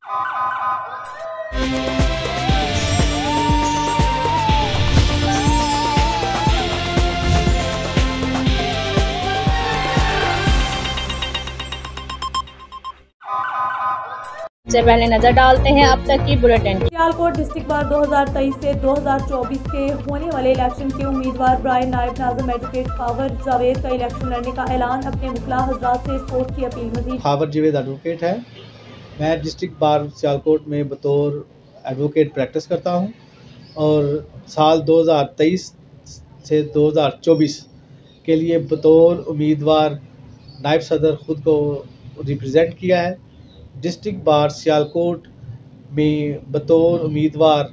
से पहले नजर डालते हैं अब तक की बुलेटिन। सियालकोट डिस्ट्रिक्ट बार 2023 से 2024 के होने वाले इलेक्शन के उम्मीदवार बराए नायब नाज़िम एडवोकेट खावर जावेद का इलेक्शन लड़ने का ऐलान। अपने वकला हज़रात से सपोर्ट की अपील। मज़ीद खावर जावेद एडवोकेट है। मैं डिस्ट्रिक्ट बार सियालकोट में बतौर एडवोकेट प्रैक्टिस करता हूँ और साल 2023 से 2024 के लिए बतौर उम्मीदवार नायब सदर ख़ुद को रिप्रेजेंट किया है। डिस्ट्रिक्ट बार सियालकोट में बतौर उम्मीदवार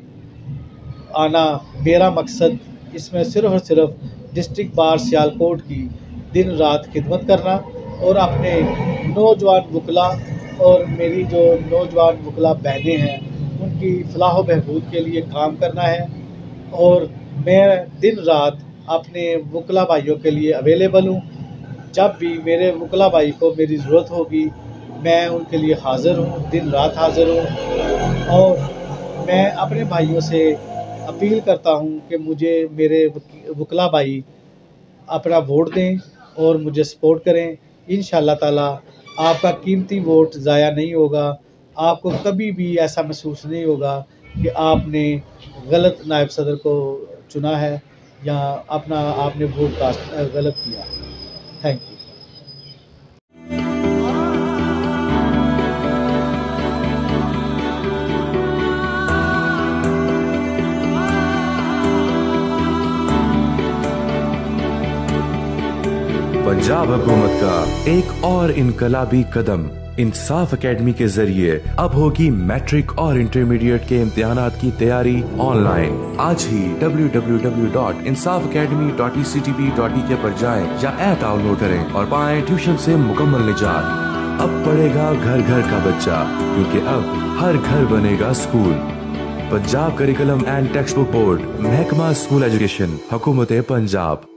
आना मेरा मकसद इसमें सिर्फ़ और सिर्फ डिस्ट्रिक्ट बार सियालकोट की दिन रात खिदमत करना और अपने नौजवान वकला और मेरी जो नौजवान वकला बहनें हैं उनकी फलाह व बहबूद के लिए काम करना है। और मैं दिन रात अपने वकला भाइयों के लिए अवेलेबल हूँ। जब भी मेरे वकला भाई को मेरी ज़रूरत होगी मैं उनके लिए हाज़िर हूँ, दिन रात हाज़िर हूँ। और मैं अपने भाइयों से अपील करता हूँ कि मुझे मेरे वकला भाई अपना वोट दें और मुझे सपोर्ट करें। इंशाअल्लाह ताला आपका कीमती वोट ज़ाया नहीं होगा। आपको कभी भी ऐसा महसूस नहीं होगा कि आपने गलत नायब सदर को चुना है या अपना आपने वोट कास्ट गलत किया। Thank you. पंजाब हुकूमत का एक और इनकलाबी कदम इंसाफ एकेडमी के जरिए अब होगी मैट्रिक और इंटरमीडिएट के इम्तिहानात की तैयारी ऑनलाइन। आज ही www.insafacademy.ectv.ek पर जाएं या ऐप डाउनलोड करें और पाएं ट्यूशन से मुकम्मल निजात। अब पढ़ेगा घर घर का बच्चा, क्योंकि अब हर घर बनेगा school. Punjab curriculum and text book board, महकमा स्कूल एजुकेशन, हुकूमत पंजाब।